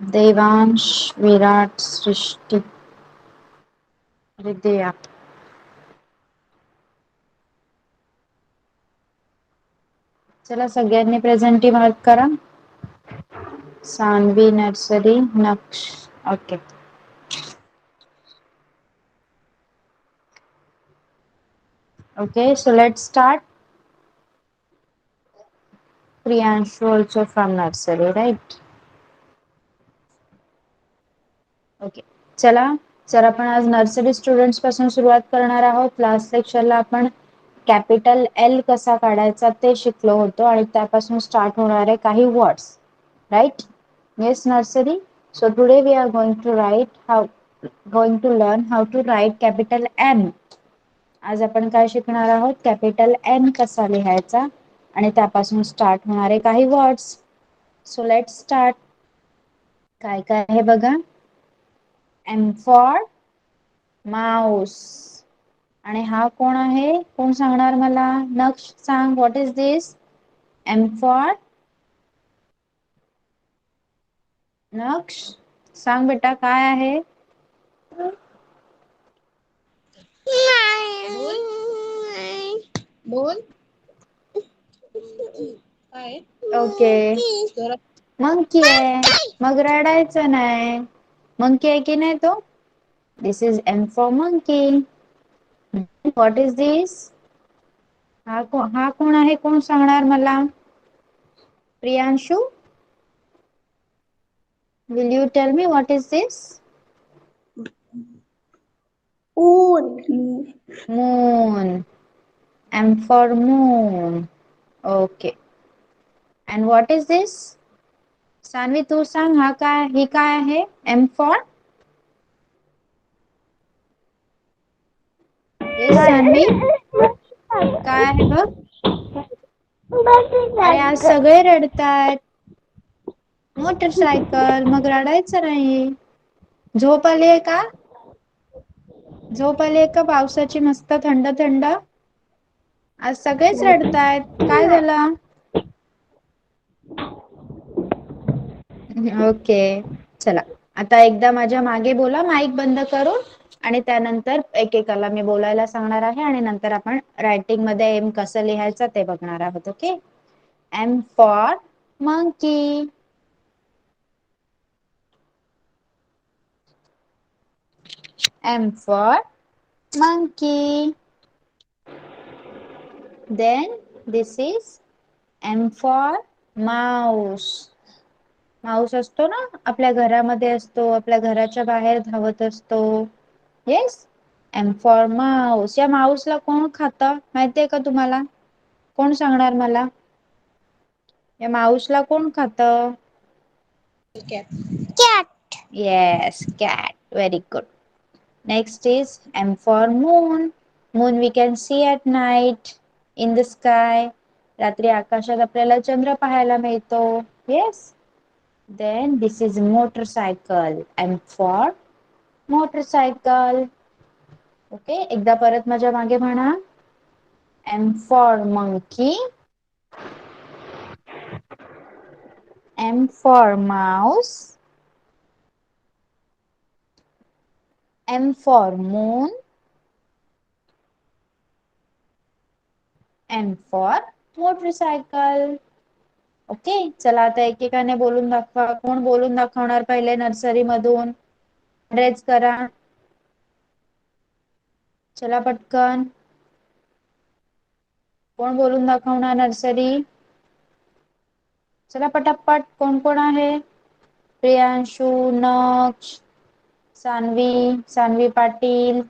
देवांश, विराट, सृष्टी, हृदया. चला सगळ्यांनी presenty mark करा. Sanvi, nursery, Naksh. Okay. Okay, so let's start. Priyanshu also from nursery, right? Okay, चला तर आपण आज नर्सरी स्टुडंट्स पासून सुरुवात करणार आहोत. लास्ट लेक्चरला आपण कॅपिटल एल कसा काढायचा ते शिकलो होतो आणि त्यापासून स्टार्ट होणारे काही words, right? Yes nursery. So today we are going to learn how to write capital M. आज आपण काय शिकणार आहोत? कॅपिटल एन कसा लिहायचा आणि त्यापासून स्टार्ट होणारे काही वर्ड्स. So let's start. काय काय आहे बघा. M for mouse. आणि हा कोण आहे? कोण सांगणार मला? नक्ष सांग, what is this? M for Naksh सांग बेटा काय आहे? बोल. ओके, मंकी आहे. मग रडायचं नाही. मंकी आहे की नाही तो? This is M for monkey. What is this? हा कोण आहे? कोण सांगणार मला? Priyanshu, will you tell me what is this? Moon. Moon. M for moon. Okay. And what is this? Saanvi तू सांग, हा काय? ही काय आहे? M for? Yes सानवी, काय आहे बघ? अरे आज सगळे रडतायत. मोटरसायकल. मग रडायचं नाही. झोप आली आहे का? झोप आली आहे का पावसाची मस्त थंड थंड? आज सगळेच रडतायत. काय झालं? ओके, चला आता एकदा माझ्या मागे बोला माईक बंद करून आणि त्यानंतर एकेकाला मी बोलायला सांगणार आहे आणि नंतर आपण रायटिंग मध्ये एम कसं लिहायचं ते बघणार आहोत. Okay. M for monkey. M for monkey. Then this is M for mouse. Mouse असतो ना, आपल्या घरामध्ये असतो, आपल्या घराच्या बाहेर धावत असतो. Yes, M for mouse. या माऊसला कोण खातं माहितीये का तुम्हाला? कोण सांगणार मला? या माऊसला कोण खातं? Cat. Yes, cat. Very good. Next is M for moon. Moon we can see at night in the sky. रात्री आकाशात आपल्याला चंद्र पाहायला मिळतो. Yes. Then this is motorcycle. M for motorcycle. Okay. एकदा परत माझ्या मागे म्हणा. M for monkey. M for mouse. M for moon. M for motorcycle. Okay, चला आता एकेकाने बोलून दाखवा. कोण बोलून दाखवणार पहिले नर्सरी मधून? रेज करा. चला पटकन. कोण बोलून दाखवणार नर्सरी? चला पटापट. कोण कोण आहे? प्रियांशु, नक्ष, सानवी पाटील.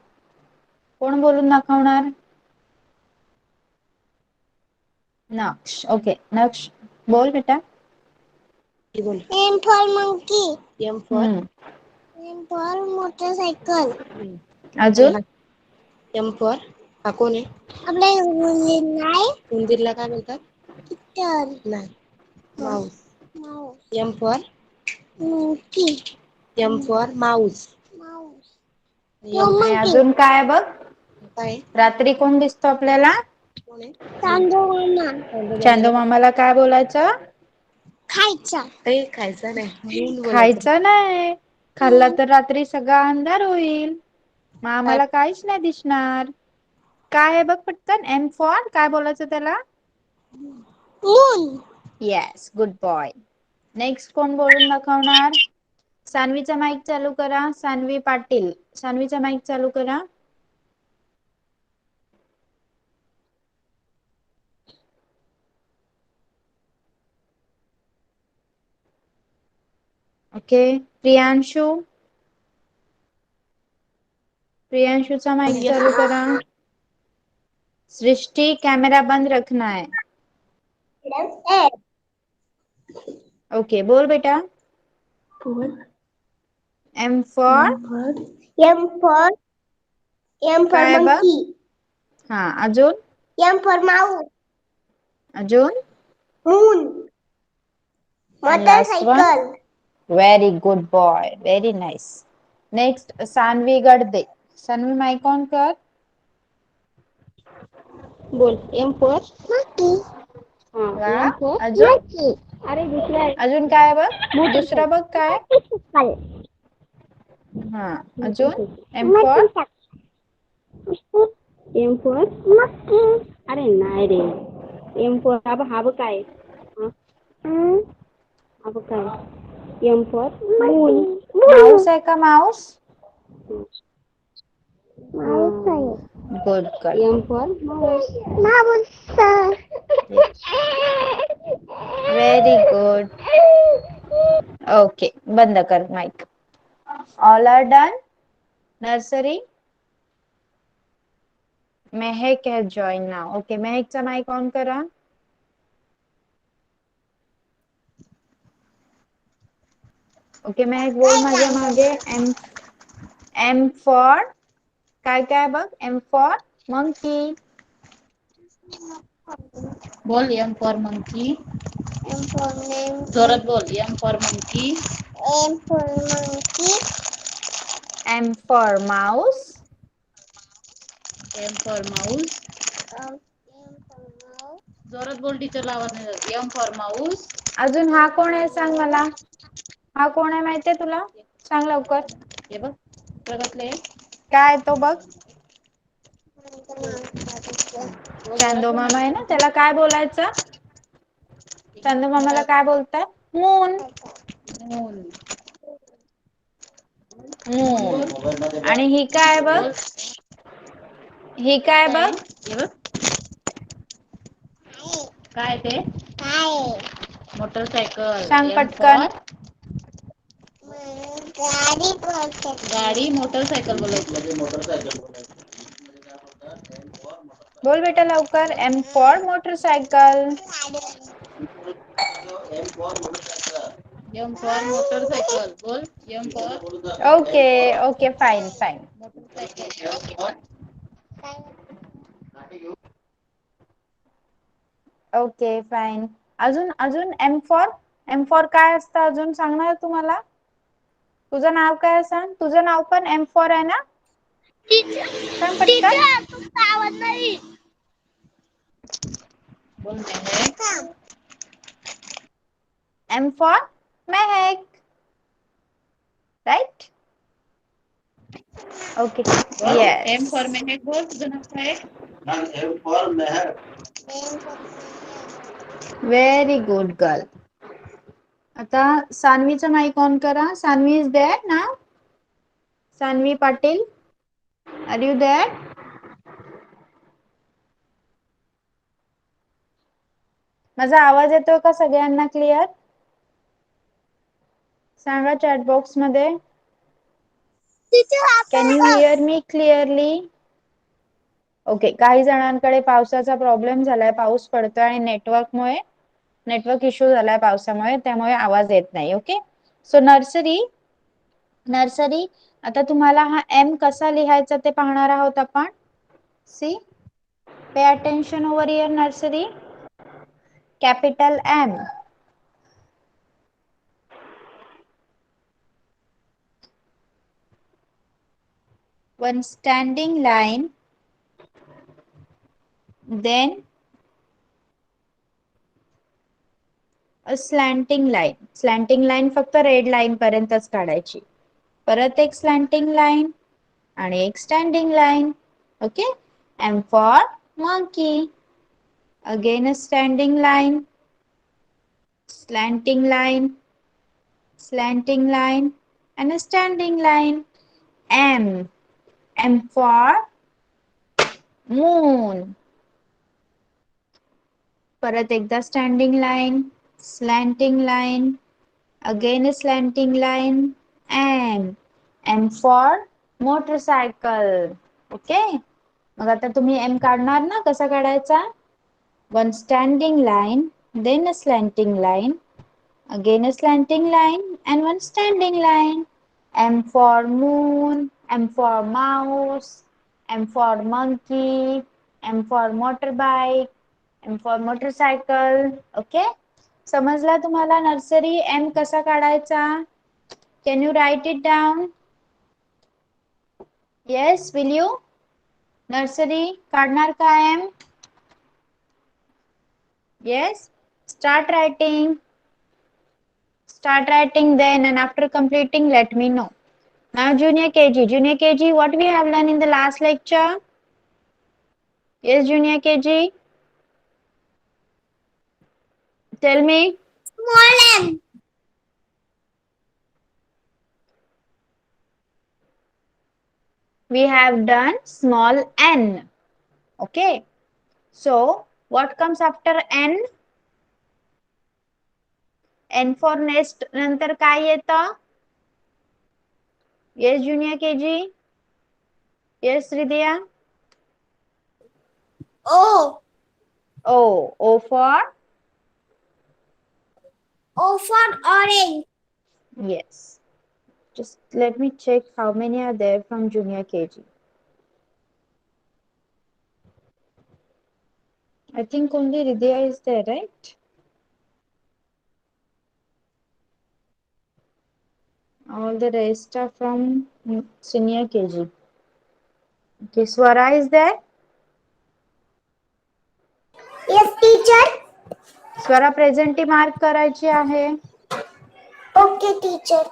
कोण बोलून दाखवणार? नक्ष. ओके, नक्ष बोल बेटा. M for monkey. M for motorcycle. अजून? M for हा कोण आहे? आपल्या नाही. उंदीरला काय बोलतात? किटन. नाही. Mouse. M for monkey. M for mouse. आणि अजून काय बघ? काय? रात्री कोण दिसतो आपल्याला? चांदू मामा. चांदू मामाला काय बोलायचं? खायचा खायचा नाही खायचा नाही. खाल्ला तर रात्री सगळा अंधार होईल. मग आम्हाला काहीच नाही दिसणार. काय आहे बघ पटकन. एम फॉर काय बोलायचं त्याला. Moon. Yes good boy. Next कोण बोलून दाखवणार. सानवीचा माईक चालू करा. सानवी पाटील. सानवीचा माईक चालू करा. ओके. प्रियांशु. प्रियांशुचा माईक चालू करा. सृष्टि कैमरा बंद रखना है. ओके बोल बेटा. एम फॉर एम फॉर काय बघ. मंकी. हा अजून. M for mouse. अजून. Moon. and last one. Motorcycle. Very good boy. Very nice. Next Sanvi Gadade. Sanvi mike on कर. बोल. एम फॉर मक्की. वा. एम फॉर अजून. मक्की. अरे दुसरा आहे. अजून काय बघ. दुसरा बघ मोटरसायकल. काय. मोटरसायकल. हा अजून. M for. Motorcycle. M for मक्की. अरे नाही रे. एम फॉर हा बघ काय. हा बघ काय. M for moon. माऊस आहे का माऊस. माऊस आहे. Good girl. M for mouse. Mouse. Very good. Okay बंद कर mike. All are done. Nursery. Mehak है जॉइन नाउ. ओके मेहकचा माईक ऑन करा. ओके मेहक बोल माझ्या मागे. एम एम फॉर काय काय बघ. M for monkey. बोल. M for monkey. M for monkey. जोरात बोल. M for monkey. M for monkey. M for mouse. M for mouse. जोरात बोल. टीचरला आवाज नाही जात. M for mouse. अजून हा कोण आहे सांग मला. हा कोण आहे माहितीये तुला. सांग लवकर. हे बघ प्रगतले. काय तो बघ. चांदो जोरात बोल मामा आहे ना. टीचर. त्याला काय बोलायचं. चांदो मामाला काय बोलतात. मून. मून. मून. आणि ही काय बघ. बोल. ही काय बघ. हे बघ. काय ते. मोटरसायकल. सांग एम पटकन. फॉर गाडी मोटरसायकल बोलायचं. बोल बेटा लवकर. M for motorcycle. M for motorcycle बोल. M for okay okay fine fine. Okay fine. अजून अजून एम फॉर. एम फॉर काय असतं अजून सांगणार तू मला. तुझं नाव काय सांग. तुझं नाव पण एम फॉर आहे ना. सांग पटकन. तुमचा आवाज नाही. बोल Mehak. M for Mehak. Right. Okay M yes. For Mehak बोल. तुझं नाव काय. M for Mehak. Very good girl. आता सानवीचा माईक ऑन करा. सानवी इज देअर ना. Sanvi Patil. Are you there. माझा आवाज येतोय का सगळ्यांना क्लिअर. सांगा चॅट बॉक्स मध्ये. Can you hear me clearly. Okay काही जणांकडे पावसाचा प्रॉब्लेम झालाय. पाऊस पडतोय आणि नेटवर्क इश्यू झालाय पावसामुळे. त्यामुळे आवाज येत नाही. Okay so nursery. नर्सरी आता तुम्हाला हा एम कसा लिहायचा ते पाहणार आहोत आपण. See pay attention over here nursery. Capital M. one standing line, then a slanting line. Slanting line फक्त रेड लाईन पर्यंतच काढायची. परत एक स्लॅन्टिंग लाईन आणि एक standing line. Okay. M for monkey. Again a standing line, slanting line, slanting line and a standing line. M. M for moon. परत एकदा standing line, slanting line, again a slanting line. M. M for motorcycle. Okay. मग आता तुम्ही M काढणार ना, कसा काढायचा? One standing line, then a slanting line, again a slanting line and one standing line. M for moon, M for mouse, M for monkey, M for motorbike, M for motorcycle. Okay. समजला तुम्हाला nursery M कसा काढायचा? Can you write it down? Yes, will you? Nursery काढणार का M? Yes. Start writing. Start writing then, and after completing let me know. Now junior KG. Junior KG, what we have learned in the last lecture? Yes, junior KG. Tell me. Small m. We have done small n. Okay. So what comes after n? N for nest नंतर काय येतं? Yes, junior KG. Yes, Ridya. O. O. O for? O for orange. Yes. Just let me check how many are there from junior KG. I think only Ridya is there, right? All the rest are from senior KG. Okay, Swara is there? Yes, teacher. Swara presenty mark करायची आहे. Okay, teacher.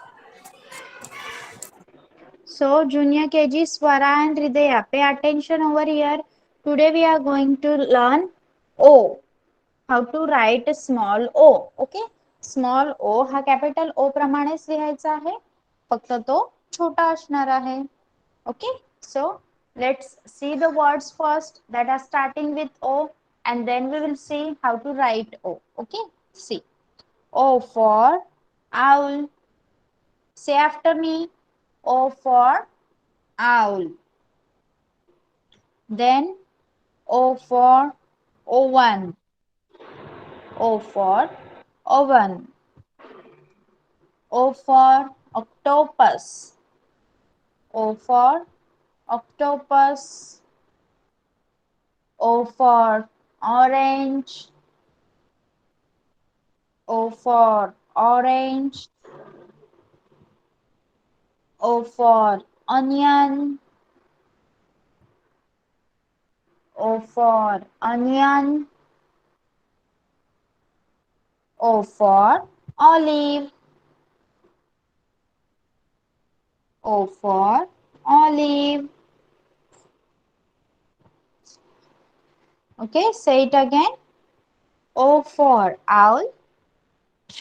So junior KG, Swara and Hridaya, pay attention over here. Today we are going to learn O. How to write a small O. Okay. Small O हा capital O प्रमाणेच लिहायचा आहे. फक्त तो छोटा असणार आहे. Okay. So let's see the words first that are starting with O, and then we will see how to write O. Okay. See. O for owl. Say after me. O for owl. Then O for oven. O for oven. O for octopus. O for octopus. O for orange. O for orange. O for onion. O for onion. O for olive. O for olive. Okay, say it again. O for owl.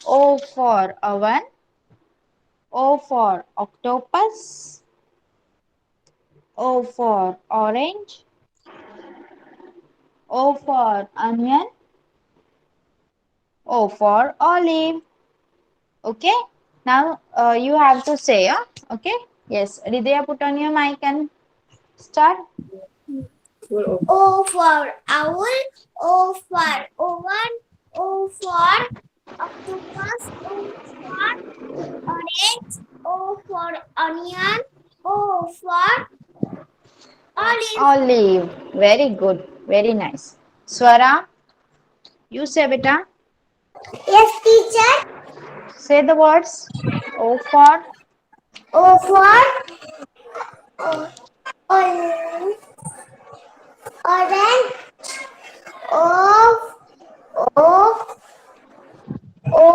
O for oven. O for octopus. O for orange. O for onion. O for olive. Okay. Now you have to say, okay. Yes. Ridya, put on your mic and start. O for owl. O for oven. O for octopus. O for orange. O for onion. O for olive. Olive. Very good. Very nice. Swara, you say beta. Yes, teacher. Say the words. O for O for orange. Orange. O O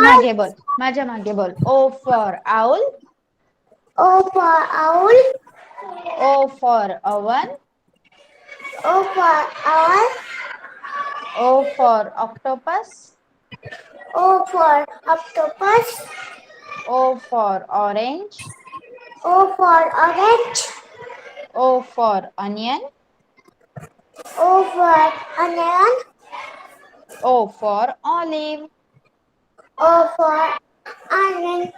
माझ्या मागे बोल. O for owl. O for owl. O for oven. O for owl. O for octopus. O for octopus. O for orange. O for orange. O for onion. O for onion. O for olive. O for onion.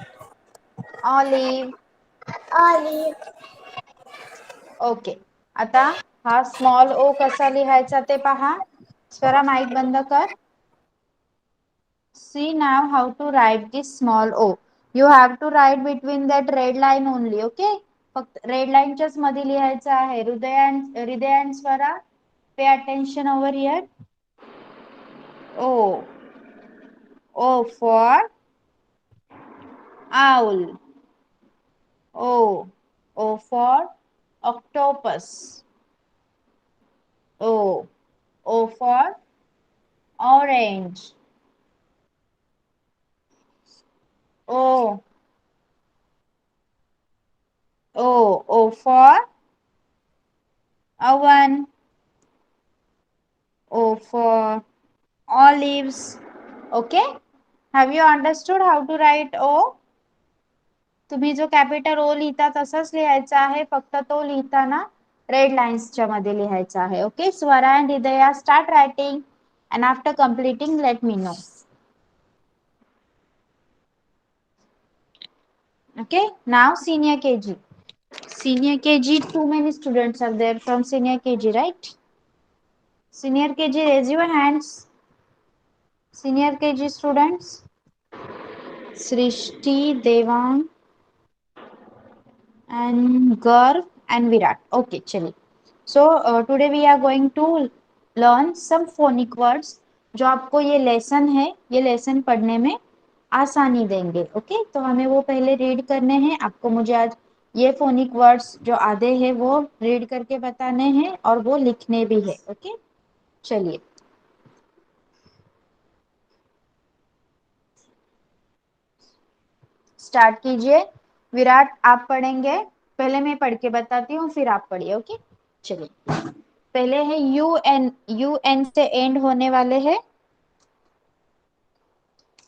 Olive. Olive. Okay. आता हा small ओ कसा लिहायचा ते पहा. Swara mic बंद कर. See now how to write this small o. You have to write between that red line only. Okay. फक्त red लाईनच्याच मध्ये लिहायचं आहे. हृदय and Swara, pay attention over here. O. O for owl. O. O for octopus. O. O for orange. O. O. O for oven. O for olives. Okay. Have you understood how to write O? तुम्ही जो capital O लिहिता तसंच लिहायचा आहे, फक्त तो लिहिताना red लाईन्सच्या मध्ये लिहायचा आहे. Okay. Swara and Hridaya start writing and after completing let me know. Okay. Now senior KG. Senior KG, too many students are there from senior KG, right? Senior KG, raise your hands. Senior KG students. Srishti, Devang, and Garv and Virat. Okay, chali. So today we are going to learn some phonic words जो आपको ये lesson है, ये lesson पढ़ने में आसानी देंगे. Okay. तो हमें वो पहले रीड करने हैं. आपको मुझे आज ये फोनिक वर्ड्स जो आधे हैं वो रीड करके बताने हैं और वो लिखने भी है. ओके. चलिए स्टार्ट कीजिए. विराट आप पढ़ेंगे. पहले मैं पढ़ के बताती हूँ, फिर आप पढ़िए. ओके. चलिए. पहले है UN. UN से एंड होने वाले हैं.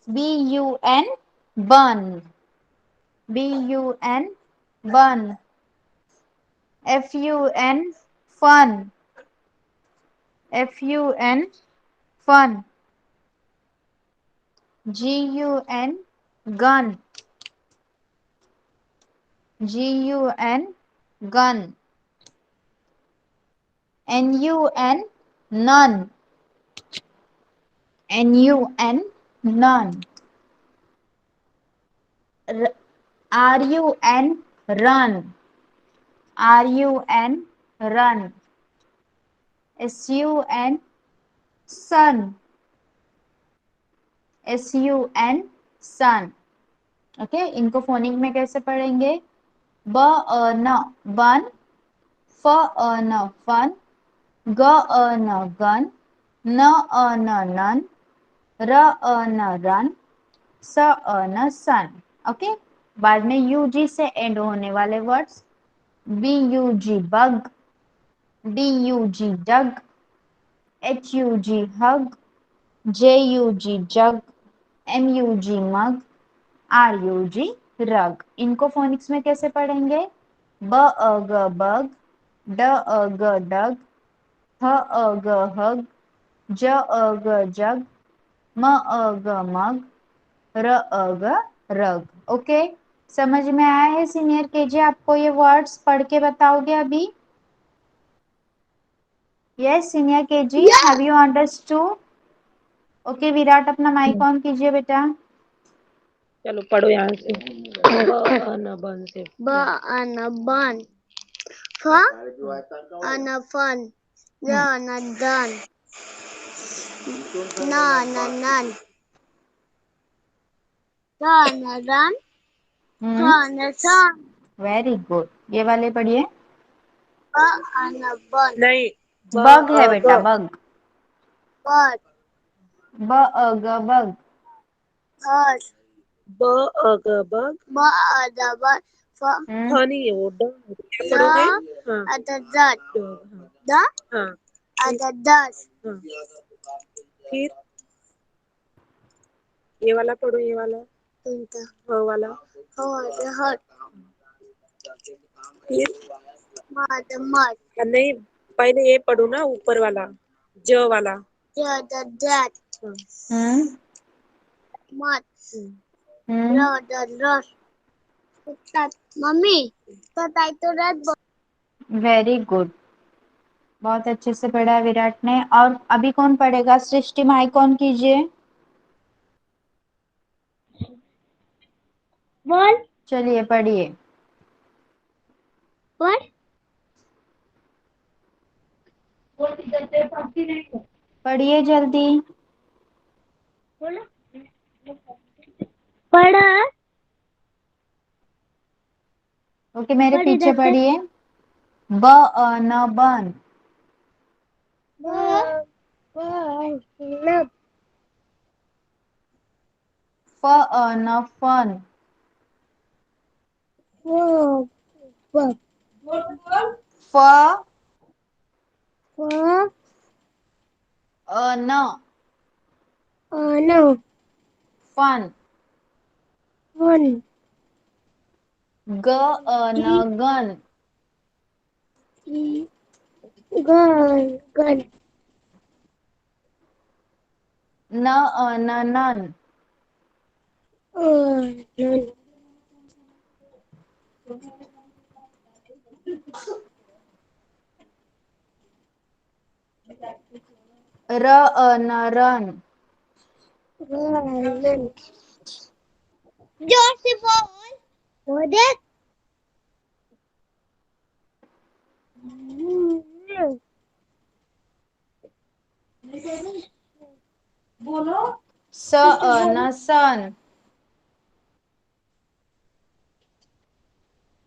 BUN, बन. BUN, बन. FUN, fun. FUN, fun. GUN, gun. GUN, gun. NUN, none. NUN, none. RUN, run. RUN, run. SUN, sun. SUN, sun. Okay. इनको फोनिक में कैसे पढ़ेंगे? ब न बन. फ न फन. ग न गन. न न नन. र न रन. स न सन. ओके. बाद में UG से एंड होने वाले वर्ड्स. BUG, बग. DUG, डग. HUG, हग. JUG, जग. MUG, मग. RUG, रग. इनको फोनिक्स में कैसे पढ़ेंगे? ब ग बग. ड ग डग. ह ग हग. ज ग जग. म ग मग. र ग रग. ओके. समझ में आया है सीनियर केजी? आपको ये वर्ड्स पढ़ के बताओगे अभी? Yes senior KG, have you understood? Okay. Virat अपना माइक ऑन कीजिए बेटा. चलो पढ़ो यहाँ से. बन से bun. Fun. Dun. Nun. Sun. Very good. ये वाले पढ़िए. बन. नहीं. बग है बेटा, बग. बग. ब ग बग. हर ब अग बग ब अदब फ फ नहीं है वो ड क्या द पढ़ोगे हाँ अदद ड द हाँ अददस हाँ फिर ये वाला पढ़ो ये वाला तुमता ह वाला हो हर फिर मद मत नहीं पहले ये पढ़ो ना ऊपर वाला ज वाला जदद हाँ हम्म मत हम्म रस मम्मी तो तो रस वेरी गुड, बहुत अच्छे से पढ़ा विराट ने। और अभी कौन पढ़ेगा? सृष्टि माइक ऑन कीजिए। बोल चलिए पढ़िए। बोल पढ़िए जल्दी। पढ़ा ओके, मेरे पढ़ पीछे इधर से पढ़िए। ब न बन। न फ न फन। फ न no फन। one ग न गन। gun न न नन। none र न रन। none जोर से बोल वो देख बोलो स न सन।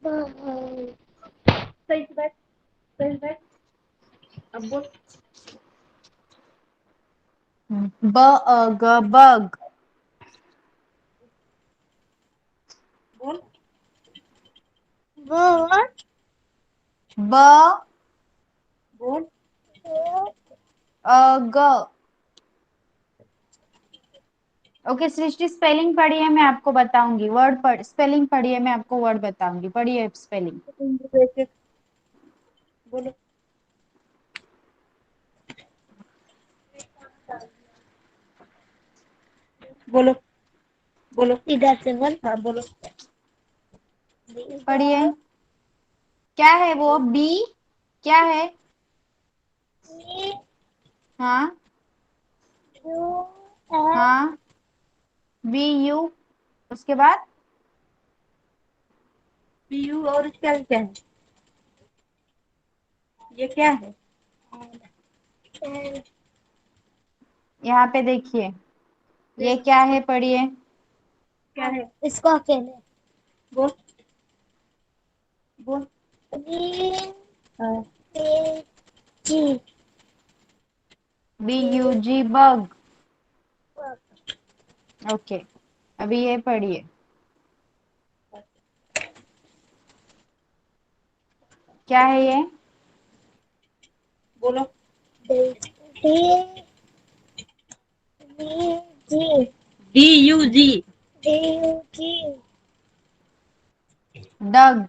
सही से बैठ सही से बैठ अब बोल ब ग बग। बोल बोल ब बोल ग। ओके सृष्टि, स्पेलिंग पढ़िए, मैं आपको बताऊंगी। वर्ड पढ़, स्पेलिंग पढ़िए, मैं आपको वर्ड बताऊंगी। पढ़िए स्पेलिंग। बोलो बोलो बोलो इधर से बोल हाँ बोलो पढ़िए। क्या है वो? बी क्या है? हाँ हाँ, बी यू। उसके बाद पीयू और क्या क्या है ये क्या है यहाँ पे देखिए, ये क्या है? पढ़िए। क्या है इसको अकेले बोल बोल हाँ G B you G bug. Okay, अभी ये पढ़िए। क्या है ये? बोलो D G D U G D U G dug.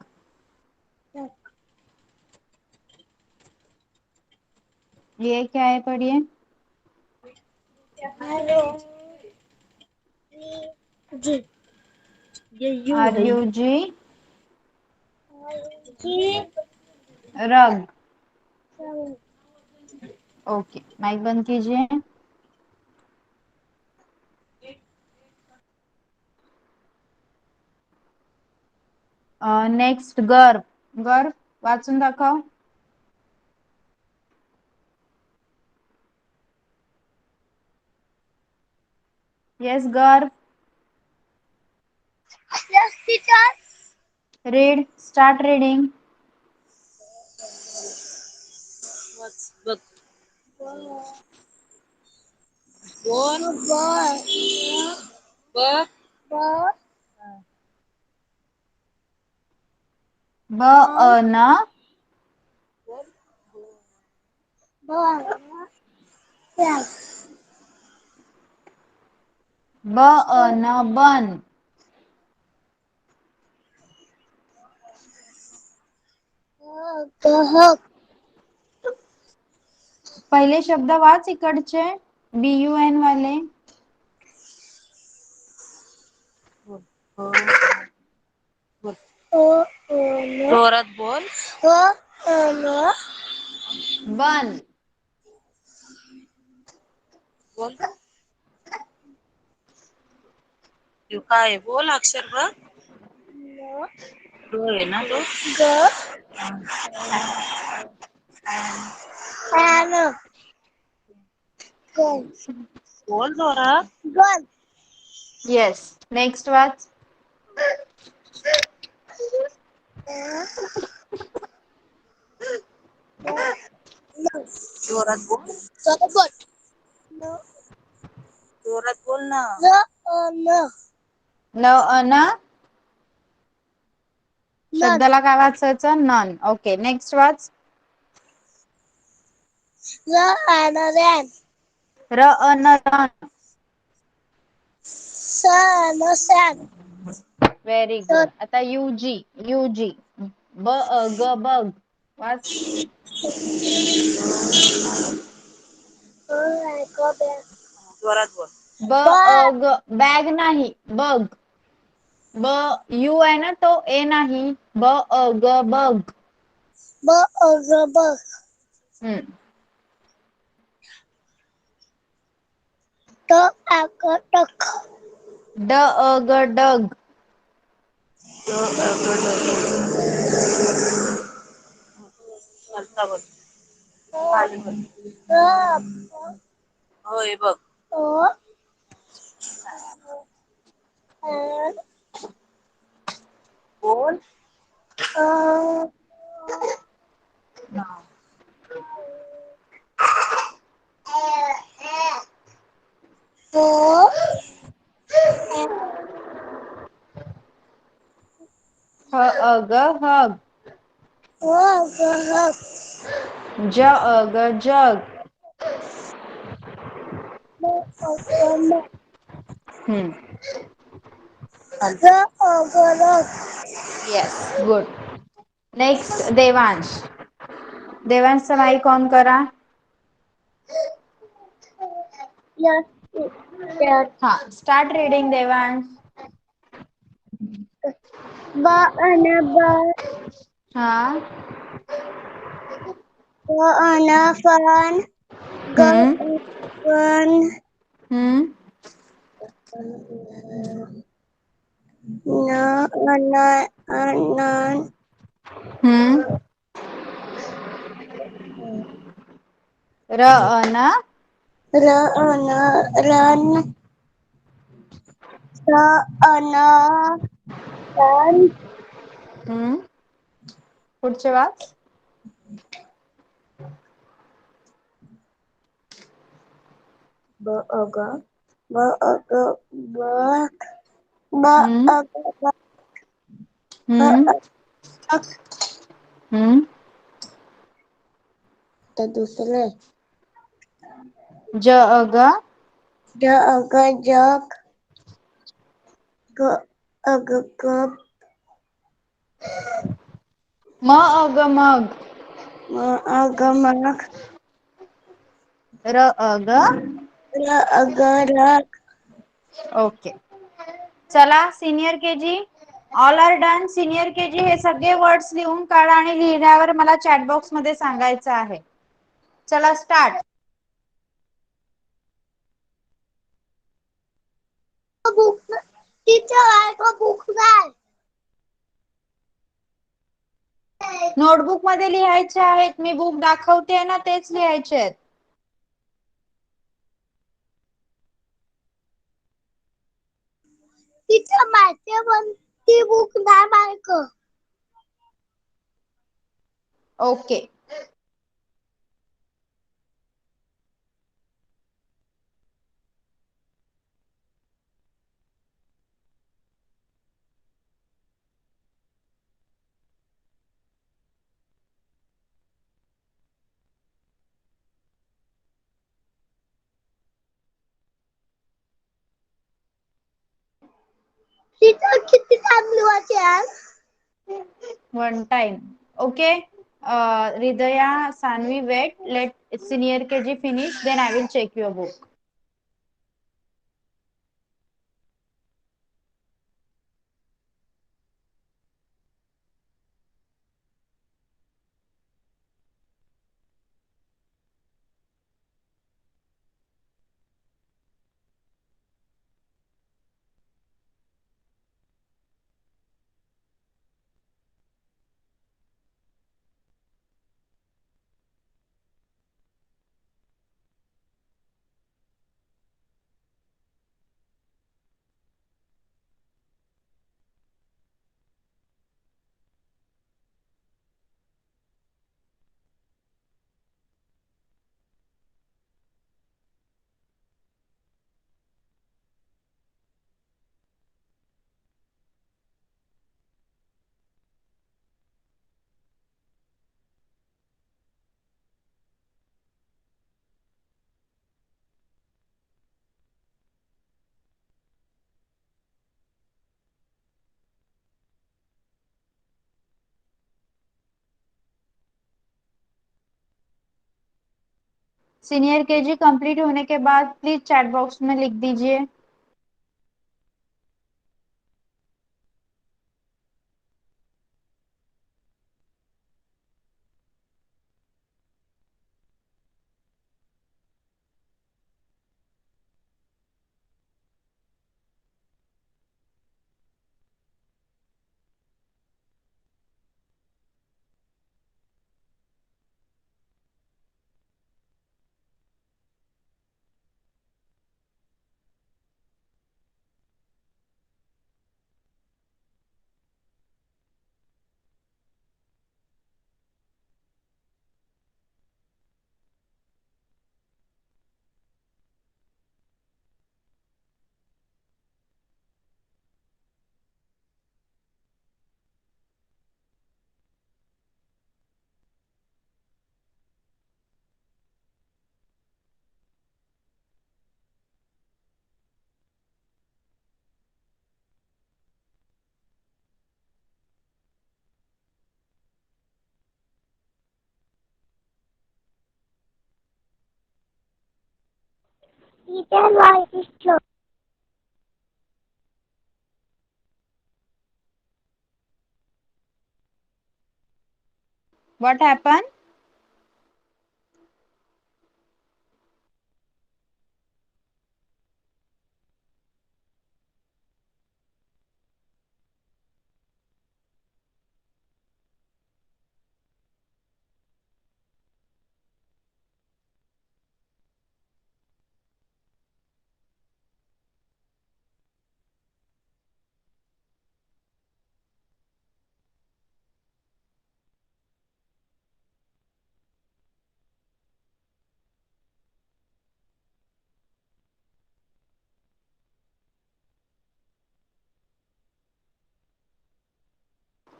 ये क्या है? पढ़िए। हेलो जी ये यू आर है U G G rug. Okay, mic बंद कीजिए। नेक्स्ट गर्भ। गर्भ वाचून दाखव। येस गर्भ। Read, start reading. बघ बोल ब ब अन ब अन बन. पहिले शब्द वाच इकडचे BUN वाले. जोरात बोल. बन. बोल. तू काय बोल अक्षर ब. ग आहे ना तो. बोल जोरात. येस. नेक्स्ट वाच. जोरात बोल. जोरात बोल ना. न अन शब्दाला काय वाचायचं नन. ओके नेक्स्ट वाच. र अन रन. Very good. आता UG. UG. ब ग बग. वाच. जोरात बोल. ब ग बॅग नाही बग. ब यू आहे ना तो ए नाही. ब ग बग. हम्म. ड ग डग. आता बोल. खाली बोल. होय बघ. बोल. ह ग हग. ज ग जग. Hmm. Yes good. Next Devansh. देवांशचा माईक ऑन करा. हा स्टार्ट रीडिंग देवांश. हा. हम्म हम्म हम्म. र अन रन. हम्म. पुढचे वाच. हम्म हम्म हम्म. तर दुसरे ज ग जग म मग मग र ग रग ओके. चला senior KG all are done. Senior KG हे सगळे वर्ड्स लिहून काढा आणि लिहिल्यावर मला चॅट बॉक्स मध्ये सांगायचं आहे. चला स्टार्ट. नोटबुक मध्ये लिहायचे आहेत. मी बुक दाखवते ना तेच लिहायचे आहेत. तिच्या माहिती पण ती बुक नाही mark. Okay. One time. Okay. Hridaya, Sanvi, wait. Let senior KG finish. Then I will check your book. Senior KG complete होने के बाद प्लीज चैट बॉक्स में लिख दीजिए. Teacher voice is slow. What happened?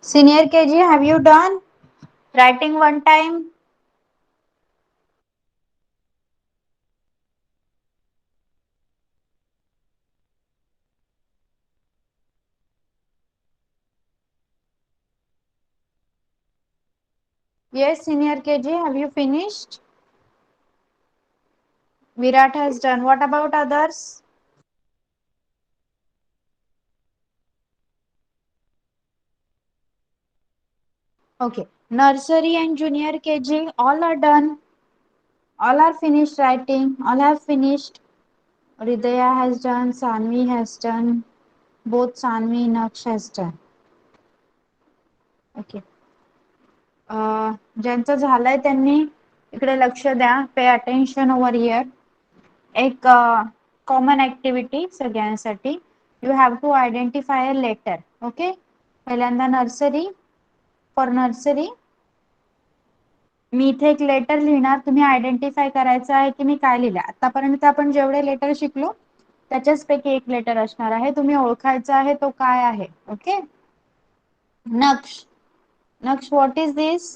Senior KG, have you done writing one time? Yes, senior KG, have you finished? Virat has done. What about others? Okay. Nursery and junior KG, all are done. All are finished writing. All have finished. Hridaya has done. Sanvi has done. Both Sanvi and Naksh has done. Okay. ज्यांचं झालंय त्यांनी इकडे लक्ष द्या. Pay attention over here. एक common activity सगळ्यांसाठी. You have to identify a letter. Okay. पहिल्यांदा nursery. For nursery मी इथे एक लेटर लिहिणार. तुम्ही आयडेंटिफाय करायचं आहे की मी काय लिहिलं. आतापर्यंत आपण जेवढे लेटर शिकलो त्याच्याच पैकी एक लेटर असणार आहे. तुम्ही ओळखायचं आहे तो काय आहे. Okay. Naksh. Naksh, what is this?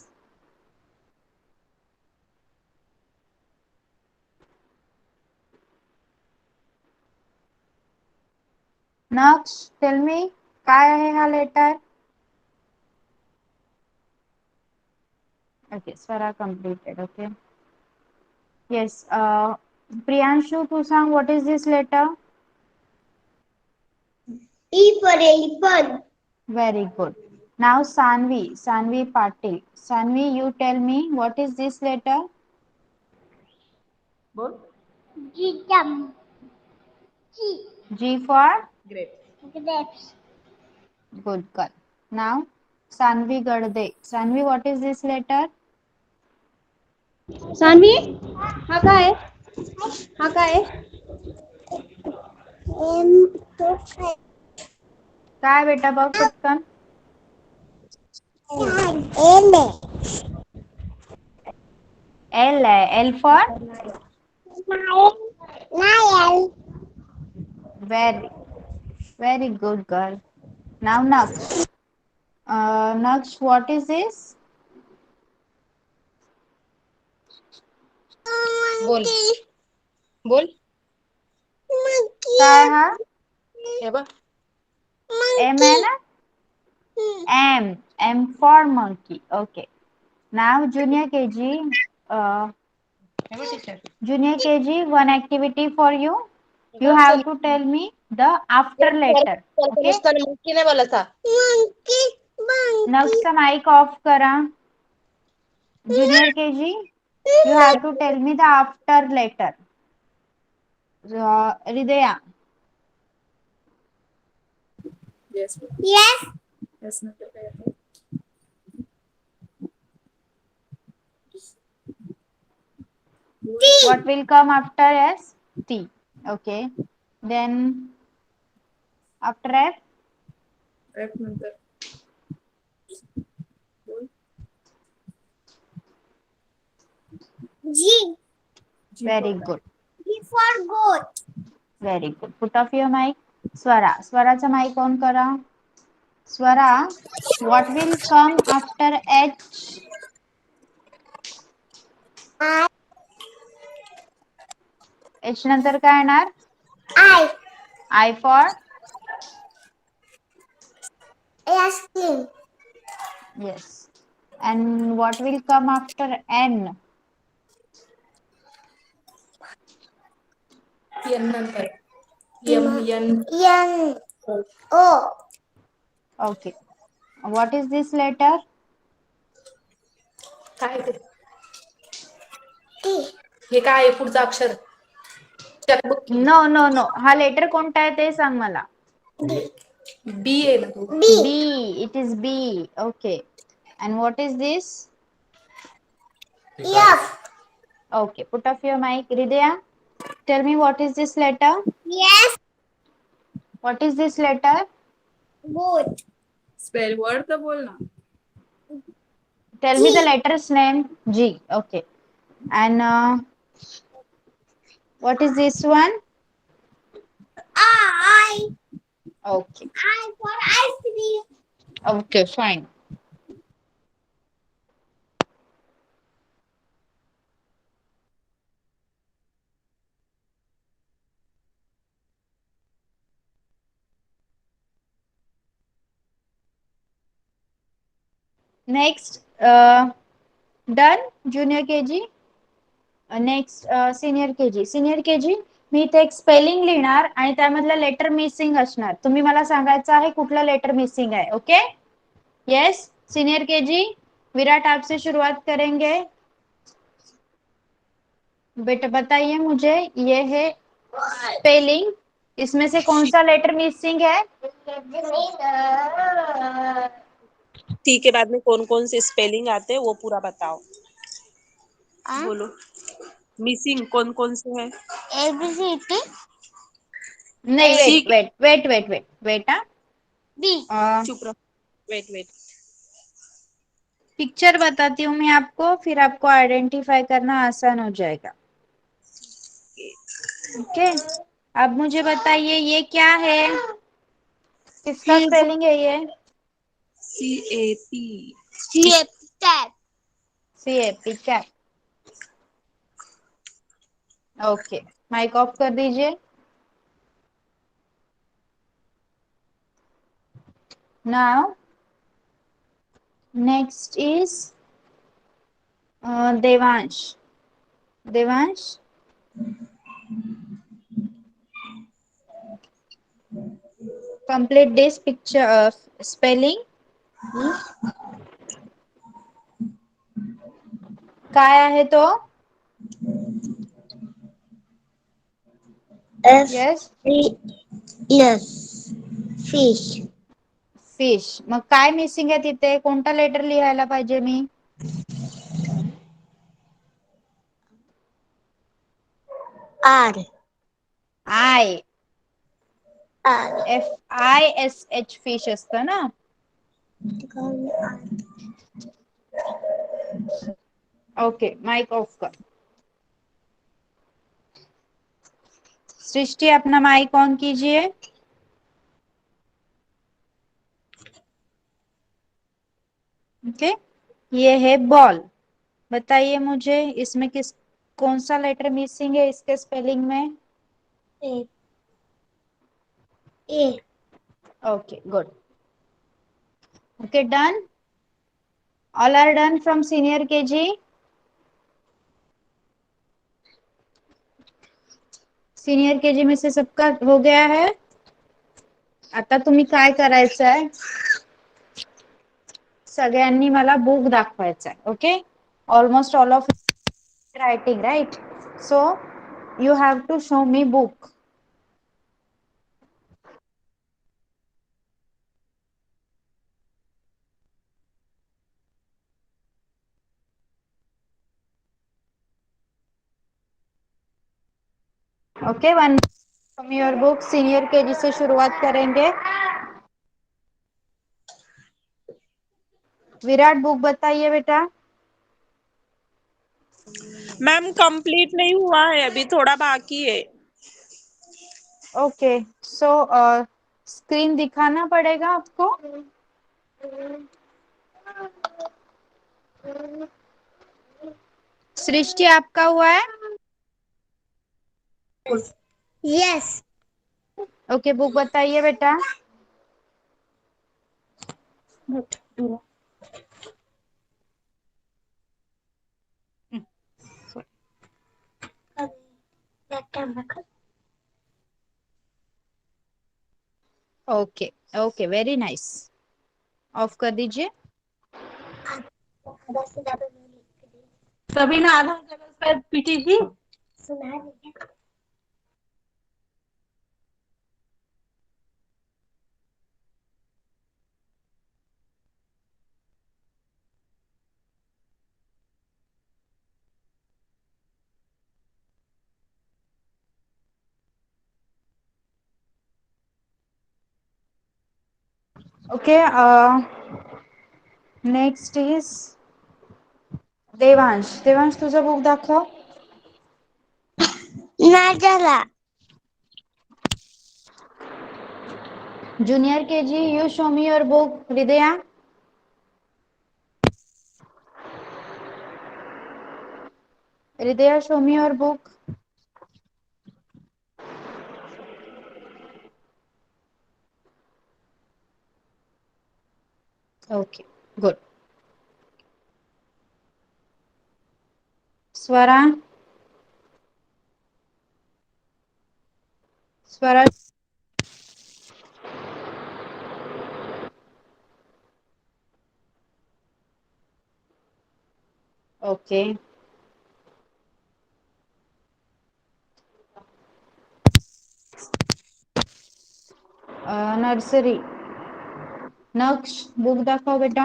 Naksh, tell me काय आहे हा letter? Okay, Swara completed. Okay. Yes. Priyanshu, to sang, what is this letter? E for elephant. Very good. Now Sanvi Patil. Sanvi, you tell me what is this letter? बोल. G jump. G G for Great. grapes. good girl. Now Sanvi Gadde. Sanvi, what is this letter? Sanvi हा काय हा काय M for काय बेटा बघ पटकन. L. L है. L for Nile. very good girl. Now Naksh. Naksh, what is this? बोल. बोल. काय हा? हे बघ. M है ना? M for monkey. Okay. Now junior KG. हे बघ teacher. Junior KG, one activity for you. You बघ, have चल. to tell me the after letter. Okay. नुसतं मुक्की नाही बोलायचा. Next mic off करा. Junior KG, you have to tell me the after letter. Hridaya. Yes. Yes. Yes, नंतर काय येतं? What will come after S? T. Okay. Then after F? F नंतर. बोल. G. G Very for काय? good. G for goat. Very good. Put off your mic. Swara. Swaraचा mic on करा. Swara, what will come after H? I. H नंतर काय येणार? I. I for? Ice cream. Yes. And what will come after N? N नंतर. M. N. O. Okay. What is this letter? काय ते? T. हे काय आहे पुढचं अक्षर? त्यात बघ की. No, no, no. हा लेटर कोणता आहे ते सांग मला. बी आहे ना तो. B. B. It is B. Okay. And what is this? F. Okay. Put off your mic. Hridaya, tell me what is this letter? Yes. What is this letter? Goat. Spell word तर बोल ना. Tell me the G. letter's name. G. Okay. And what is this one? I. Okay. I for ice cream. Okay, fine. Next, done, junior KG. Next senior KG. Senior KG, मी इथे एक spelling लिहिणार आणि त्यामधलं letter missing असणार. तुम्ही मला सांगायचं आहे कुठलं लेटर मिसिंग आहे. ओके. यस. सीनियर केजी, विराट आपसे शुरुआत करेंगे. बेटा बताइए मुझे, ये है स्पेलिंग, इसमें से कौन सा लेटर मिसिंग है? टी के बाद में कौन कौन से स्पेलिंग आते हैं वो पूरा बताओ. बोलो. मिसिंग कौन कौन से हैं? A B C D. नहीं, ठीक है. वेट बेटा. B. चुप रहो. वेट. पिक्चर बताती हूँ मैं आपको, फिर आपको आइडेंटिफाई करना आसान हो जाएगा. ओके. अब मुझे बताइए ये क्या है, किसका स्पेलिंग है ये? CAP. C. Cat. CAP, cap. Okay. Mic off कर दीजिए. Now next is Devansh, Devansh, complete this picture spelling. काय आहे तो? Yes, Yes. Fish. फिश. मग काय मिसिंग आहे तिथे? कोणता लेटर लिहायला पाहिजे मी? R. I. R. FISH fish असतं ना. ओके, माइक ऑफ कर. सृष्टि, अपना माइक ऑन कीजिए. ओके, ये है बॉल. बताइए मुझे इसमें कौन सा लेटर मिसिंग है इसके स्पेलिंग में? A. A. Okay, good. Okay, done. All are done from senior KG. Senior KG में से सबका हो गया है. आता तुम्ही काय करायचं आहे? सगळ्यांनी मला बुक दाखवायचं आहे. Okay, almost all of writing, right? So you have to show me book. Okay, one from your book. Senior KG से शुरुआत करेंगे. विराट, बुक बताइए बेटा. मैम कंप्लीट नहीं हुआ है, अभी थोड़ा बाकी है. ओके, सो स्क्रीन दिखाना पड़ेगा आपको. सृष्टि, आपका हुआ है? Yes. ओके, बुक बताइए बेटा. Okay, okay, very nice. Off कर दीजिए. सभी ने आधा जगह पीटी थी. Okay, next is Devansh. Devansh, तुझं बुक दाखव. Najala. Junior KG, you show me your book. Hridaya. Hridaya, show me your book. Okay, good. Swara. Swara. Okay, nursery. Naksh, book दाखव बेटा.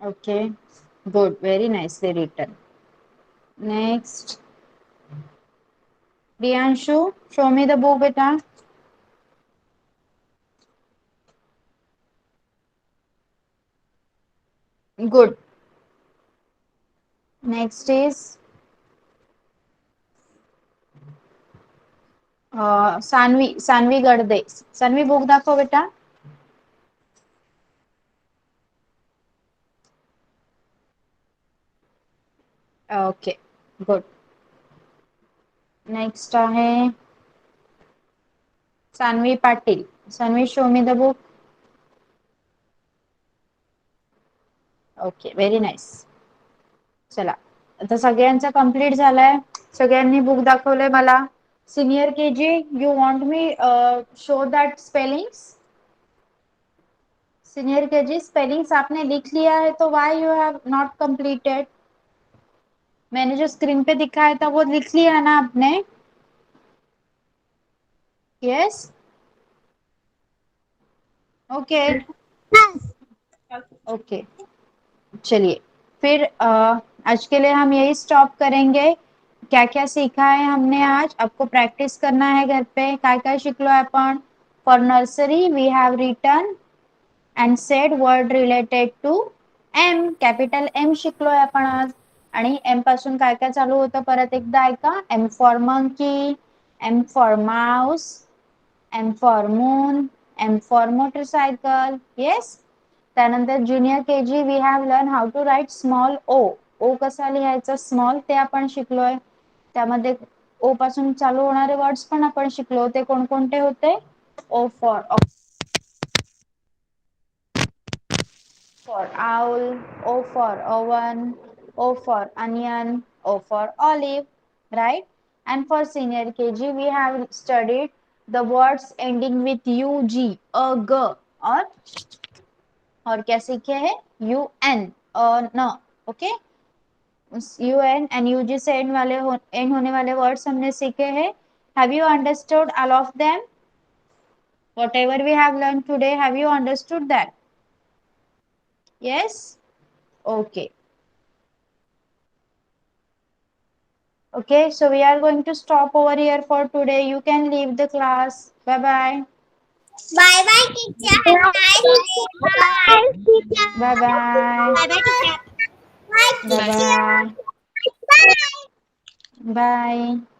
Okay, good, very nicely written. Next, Priyanshu, show me the book बेटा. Good. Next is Saanvi. Saanvi Gadade. Saanvi, book दाखव बेटा. Okay, good. Next आहे Sanvi Patil. Sanvi, show me the book. ओके, very nice. चला, आता सगळ्यांचा कंप्लीट झालाय. सगळ्यांनी बुक दाखवलंय मला. Senior K G, you want me show that spellings? Senior K G, spellings आपने लिख लिया है तो why you have not completed? मैंने जो स्क्रीन पे दिखाया था वो लिख लिया ना आपने? Yes, okay okay. चलिए, फिर आज के लिए हम यही स्टॉप करेंगे. क्या क्या सीखा है हमने आज? आपको प्रॅक्टिस करना है घर पे. काय काय शिकलोय आपण? For nursery we have written and said word related to M. Capital M शिकलोय आपण आज. आणि M पासून काय काय चालू होतं परत एकदा ऐका. M for monkey, M for mouse, M for moon, M for motorcycle. Yes. त्यानंतर junior K G we have learn how to write small O. O कसा लिहायचा स्मॉल ते आपण शिकलोय. त्यामध्ये ओ पासून चालू होणारे वर्ड्स पण आपण शिकलो. ते कोणकोणते होते? O for owl, O for oven, O for onion, O for olive, right? And for senior KG, we have studied the words ending with UG, a, g, और क्या सीखे हैं? UN, न, okay. UN and UG say end होने वाले words हमने सीखे हैं. Have you understood all of them? Whatever we have learned today, have you understood that? Yes? Okay. Okay, so we are going to stop over here for today. You can leave the class. Bye bye. Bye bye, teacher. Have a nice day. Bye. Bye bye. Bye bye, teacher. Bye, Bye teacher. bye. Bye. Bye.